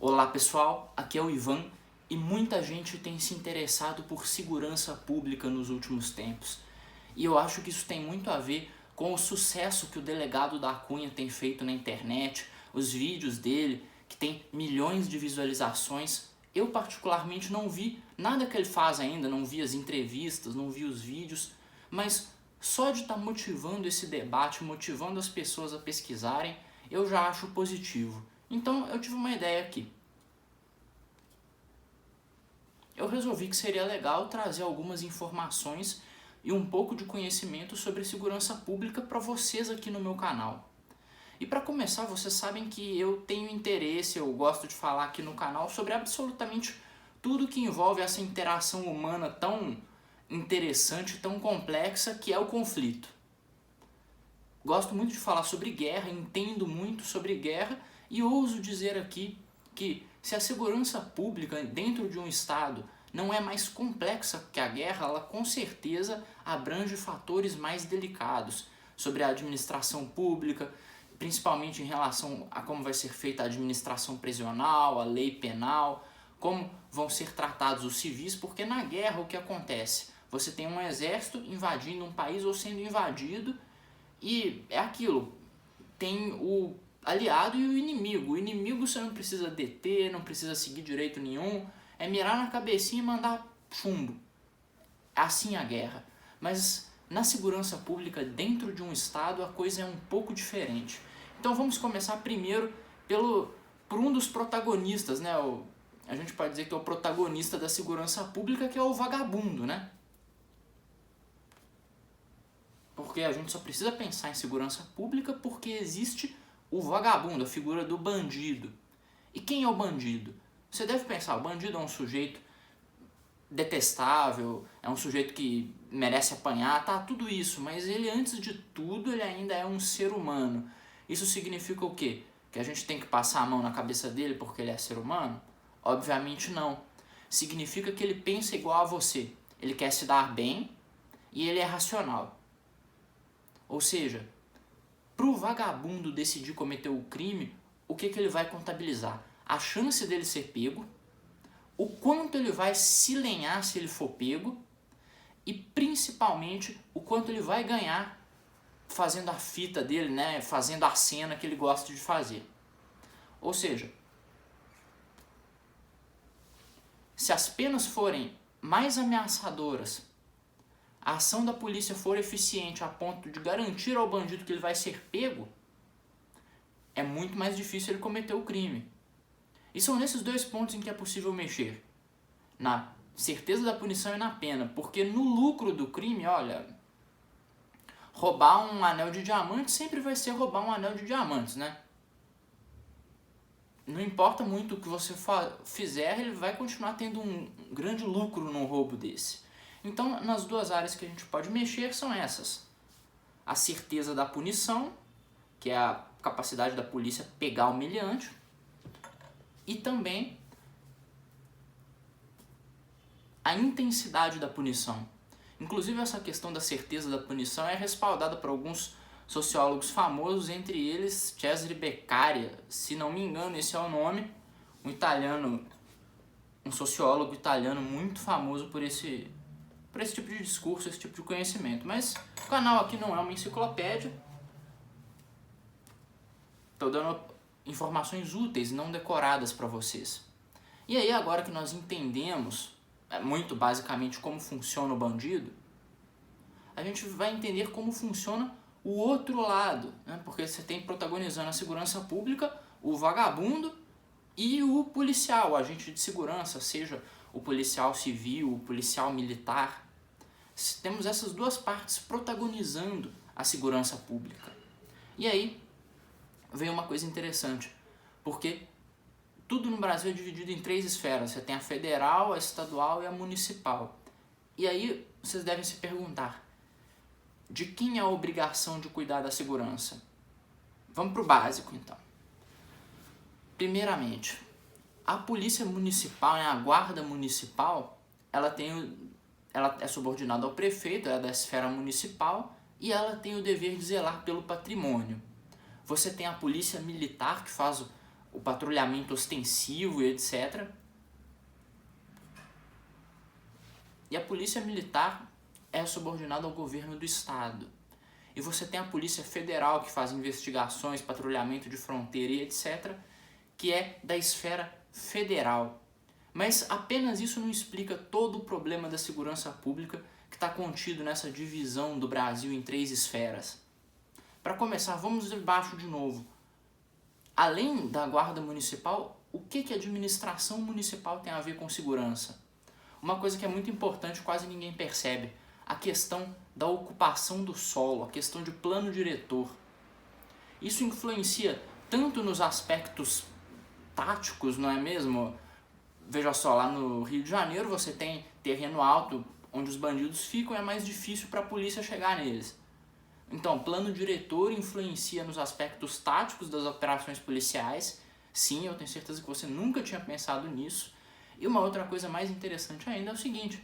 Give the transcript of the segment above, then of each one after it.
Olá pessoal, aqui é o Ivan e muita gente tem se interessado por segurança pública nos últimos tempos. E eu acho que isso tem muito a ver com o sucesso que o delegado da Cunha tem feito na internet, os vídeos dele, que tem milhões de visualizações. Eu particularmente não vi nada que ele faz ainda, não vi as entrevistas, não vi os vídeos, mas só de estar motivando esse debate, motivando as pessoas a pesquisarem, eu já acho positivo. Então eu tive uma ideia aqui. Eu resolvi que seria legal trazer algumas informações e um pouco de conhecimento sobre segurança pública para vocês aqui no meu canal. E para começar, vocês sabem que eu tenho interesse, eu gosto de falar aqui no canal sobre absolutamente tudo que envolve essa interação humana tão interessante, tão complexa que é o conflito. Gosto muito de falar sobre guerra, entendo muito sobre guerra e ouso dizer aqui que se a segurança pública dentro de um estado não é mais complexa que a guerra, ela com certeza abrange fatores mais delicados sobre a administração pública, principalmente em relação a como vai ser feita a administração prisional, a lei penal, como vão ser tratados os civis, porque na guerra o que acontece? Você tem um exército invadindo um país ou sendo invadido e é aquilo, tem o aliado e o inimigo. O inimigo você não precisa deter, não precisa seguir direito nenhum, é mirar na cabecinha e mandar chumbo. É assim a guerra. Mas na segurança pública, dentro de um estado, a coisa é um pouco diferente. Então vamos começar primeiro por um dos protagonistas, né? A gente pode dizer que é o protagonista da segurança pública, que é o vagabundo, né? Porque a gente só precisa pensar em segurança pública porque existe o vagabundo, a figura do bandido. E quem é o bandido? Você deve pensar, o bandido é um sujeito detestável, é um sujeito que merece apanhar, tá, tudo isso, mas ele antes de tudo, ele ainda é um ser humano. Isso significa o quê? Que a gente tem que passar a mão na cabeça dele porque ele é ser humano? Obviamente não. Significa que ele pensa igual a você, ele quer se dar bem e ele é racional. Ou seja, para o vagabundo decidir cometer o crime, o que ele vai contabilizar? A chance dele ser pego, o quanto ele vai se lenhar se ele for pego e principalmente o quanto ele vai ganhar fazendo a fita dele, né? Fazendo a cena que ele gosta de fazer. Ou seja, se as penas forem mais ameaçadoras, a ação da polícia for eficiente a ponto de garantir ao bandido que ele vai ser pego, é muito mais difícil ele cometer o crime. E são nesses dois pontos em que é possível mexer. Na certeza da punição e na pena. Porque no lucro do crime, olha, roubar um anel de diamante sempre vai ser roubar um anel de diamantes, né? Não importa muito o que você fizer, ele vai continuar tendo um grande lucro num roubo desse. Então, nas duas áreas que a gente pode mexer são essas. A certeza da punição, que é a capacidade da polícia pegar o humilhante, e também a intensidade da punição. Inclusive, essa questão da certeza da punição é respaldada por alguns sociólogos famosos, entre eles Cesare Beccaria, se não me engano esse é o nome, um sociólogo italiano muito famoso por esse tipo de discurso, esse tipo de conhecimento. Mas o canal aqui não é uma enciclopédia. Estou dando informações úteis, não decoradas para vocês. E aí, agora que nós entendemos muito basicamente como funciona o bandido, a gente vai entender como funciona o outro lado, né? Porque você tem protagonizando a segurança pública o vagabundo e o policial, o agente de segurança, seja o policial civil, o policial militar. Temos essas duas partes protagonizando a segurança pública. E aí vem uma coisa interessante, porque tudo no Brasil é dividido em três esferas. Você tem a federal, a estadual e a municipal. E aí vocês devem se perguntar, de quem é a obrigação de cuidar da segurança? Vamos para o básico então. Primeiramente, a polícia municipal, a guarda municipal, ela é subordinada ao prefeito, ela é da esfera municipal e ela tem o dever de zelar pelo patrimônio. Você tem a polícia militar que faz o patrulhamento ostensivo e etc. E a polícia militar é subordinada ao governo do estado. E você tem a polícia federal que faz investigações, patrulhamento de fronteira e etc., que é da esfera federal. Mas apenas isso não explica todo o problema da segurança pública que está contido nessa divisão do Brasil em 3 esferas. Para começar, vamos embaixo de novo. Além da guarda municipal, o que a administração municipal tem a ver com segurança? Uma coisa que é muito importante, quase ninguém percebe, a questão da ocupação do solo, a questão de plano diretor. Isso influencia tanto nos aspectos táticos, não é mesmo? Veja só, lá no Rio de Janeiro você tem terreno alto onde os bandidos ficam e é mais difícil para a polícia chegar neles. Então, plano diretor influencia nos aspectos táticos das operações policiais. Sim, eu tenho certeza que você nunca tinha pensado nisso. E uma outra coisa mais interessante ainda é o seguinte.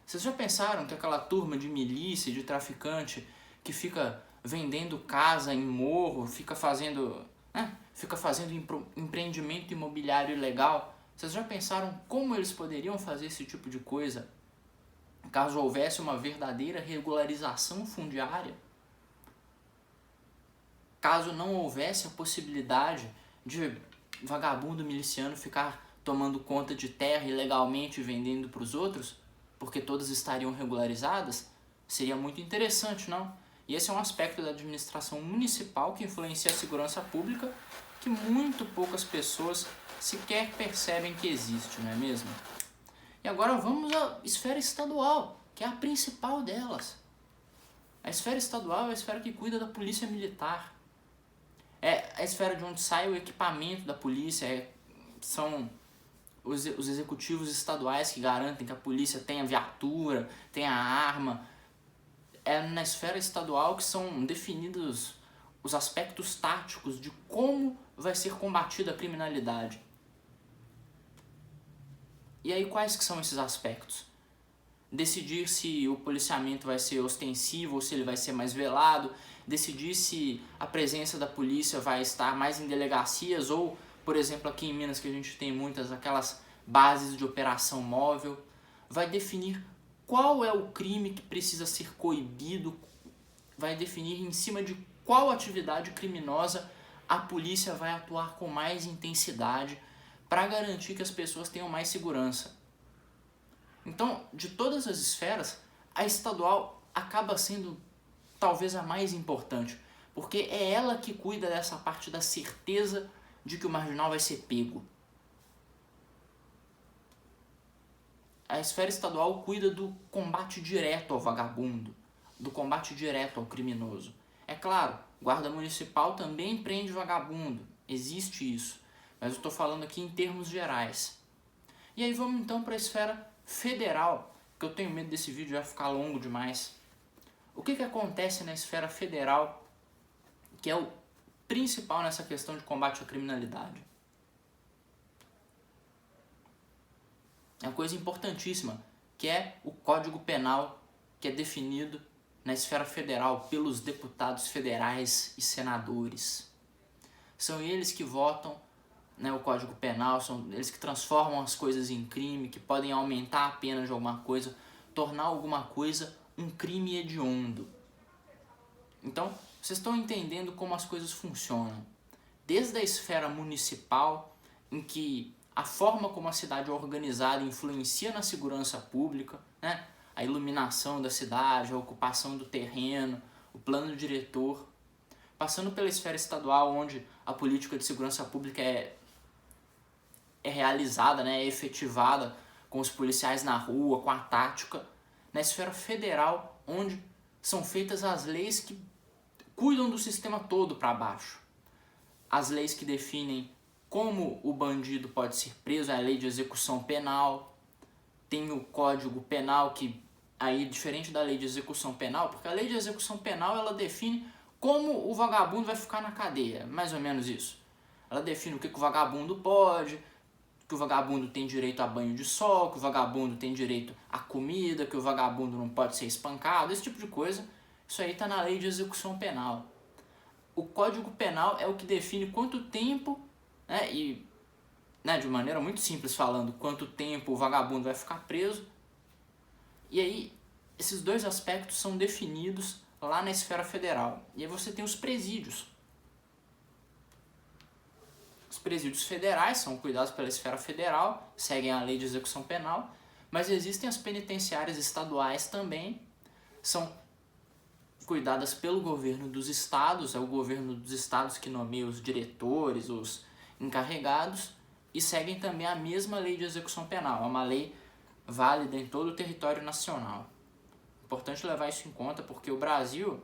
Vocês já pensaram que aquela turma de milícia, de traficante, que fica vendendo casa em morro, fica fazendo empreendimento imobiliário ilegal, vocês já pensaram como eles poderiam fazer esse tipo de coisa caso houvesse uma verdadeira regularização fundiária? Caso não houvesse a possibilidade de vagabundo miliciano ficar tomando conta de terra ilegalmente e vendendo para os outros, porque todas estariam regularizadas, seria muito interessante, não? E esse é um aspecto da administração municipal que influencia a segurança pública que muito poucas pessoas sequer percebem que existe, não é mesmo? E agora vamos à esfera estadual, que é a principal delas. A esfera estadual é a esfera que cuida da polícia militar. É a esfera de onde sai o equipamento da polícia, são os executivos estaduais que garantem que a polícia tenha viatura, tenha arma. É na esfera estadual que são definidos os aspectos táticos de como vai ser combatida a criminalidade. E aí quais que são esses aspectos? Decidir se o policiamento vai ser ostensivo ou se ele vai ser mais velado, decidir se a presença da polícia vai estar mais em delegacias ou, por exemplo, aqui em Minas que a gente tem muitas aquelas bases de operação móvel, vai definir qual é o crime que precisa ser coibido, vai definir em cima de qual atividade criminosa a polícia vai atuar com mais intensidade para garantir que as pessoas tenham mais segurança. Então, de todas as esferas, a estadual acaba sendo talvez a mais importante, porque é ela que cuida dessa parte da certeza de que o marginal vai ser pego. A esfera estadual cuida do combate direto ao vagabundo, do combate direto ao criminoso. É claro, guarda municipal também prende vagabundo, existe isso, mas eu estou falando aqui em termos gerais. E aí vamos então para a esfera federal, que eu tenho medo desse vídeo já ficar longo demais. O que acontece na esfera federal, que é o principal nessa questão de combate à criminalidade? É uma coisa importantíssima, que é o Código Penal, que é definido na esfera federal pelos deputados federais e senadores. São eles que votam, né, o Código Penal, são eles que transformam as coisas em crime, que podem aumentar a pena de alguma coisa, tornar alguma coisa um crime hediondo. Então, vocês estão entendendo como as coisas funcionam. Desde a esfera municipal, em que a forma como a cidade é organizada influencia na segurança pública, né? A iluminação da cidade, a ocupação do terreno, o plano diretor, passando pela esfera estadual, onde a política de segurança pública é realizada, né? É efetivada com os policiais na rua, com a tática, na esfera federal, onde são feitas as leis que cuidam do sistema todo para baixo. As leis que definem como o bandido pode ser preso, é a lei de execução penal, tem o Código Penal que, aí diferente da lei de execução penal, porque a lei de execução penal ela define como o vagabundo vai ficar na cadeia, mais ou menos isso. Ela define o que o vagabundo pode, que o vagabundo tem direito a banho de sol, que o vagabundo tem direito a comida, que o vagabundo não pode ser espancado, esse tipo de coisa. Isso aí está na lei de execução penal. o Código Penal é o que define quanto tempo, né, e de maneira muito simples falando, quanto tempo o vagabundo vai ficar preso. E aí, esses dois aspectos são definidos lá na esfera federal. E aí você tem os presídios. Os presídios federais são cuidados pela esfera federal, seguem a lei de execução penal, mas existem as penitenciárias estaduais também, são cuidadas pelo governo dos estados, é o governo dos estados que nomeia os diretores, os encarregados, e seguem também a mesma lei de execução penal, é uma lei válida em todo o território nacional. Importante levar isso em conta porque o Brasil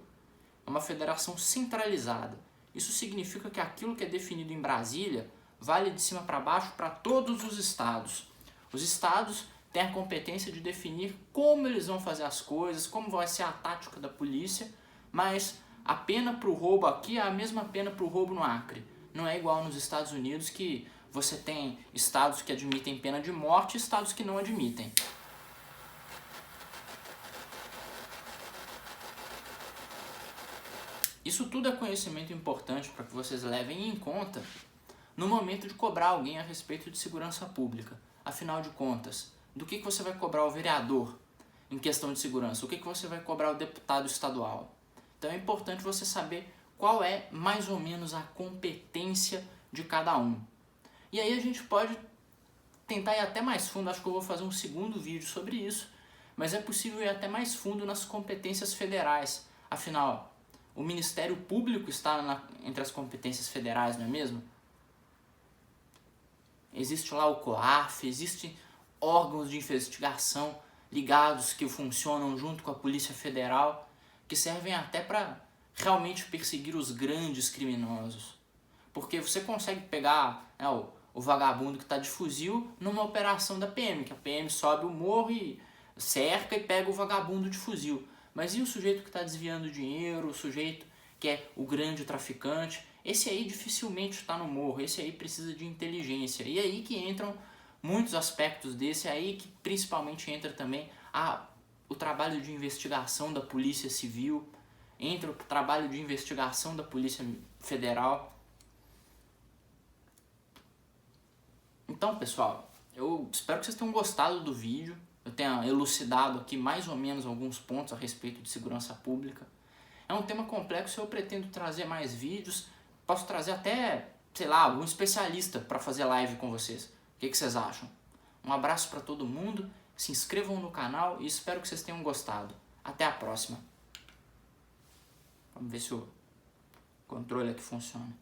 é uma federação centralizada. Isso significa que aquilo que é definido em Brasília vale de cima para baixo para todos os estados. Os estados têm a competência de definir como eles vão fazer as coisas, como vai ser a tática da polícia, mas a pena para o roubo aqui é a mesma pena para o roubo no Acre. Não é igual nos Estados Unidos, que você tem estados que admitem pena de morte e estados que não admitem. Isso tudo é conhecimento importante para que vocês levem em conta no momento de cobrar alguém a respeito de segurança pública. Afinal de contas, do que você vai cobrar o vereador em questão de segurança? O que você vai cobrar o deputado estadual? Então é importante você saber qual é mais ou menos a competência de cada um. E aí a gente pode tentar ir até mais fundo, acho que eu vou fazer um segundo vídeo sobre isso, mas é possível ir até mais fundo nas competências federais. Afinal, o Ministério Público está entre as competências federais, não é mesmo? Existe lá o COAF, existem órgãos de investigação ligados que funcionam junto com a Polícia Federal, que servem até para realmente perseguir os grandes criminosos. Porque você consegue pegar o vagabundo que está de fuzil numa operação da PM, que a PM sobe o morro e cerca e pega o vagabundo de fuzil. Mas e o sujeito que está desviando dinheiro, o sujeito que é o grande traficante? Esse aí dificilmente está no morro, esse aí precisa de inteligência. E aí que entram muitos aspectos desse, é aí que principalmente entra também o trabalho de investigação da Polícia Civil, entra o trabalho de investigação da Polícia Federal. Então, pessoal, eu espero que vocês tenham gostado do vídeo, eu tenha elucidado aqui mais ou menos alguns pontos a respeito de segurança pública. É um tema complexo, eu pretendo trazer mais vídeos, posso trazer até, sei lá, algum especialista para fazer live com vocês. O que vocês acham? Um abraço para todo mundo, se inscrevam no canal e espero que vocês tenham gostado. Até a próxima. Vamos ver se o controle aqui funciona.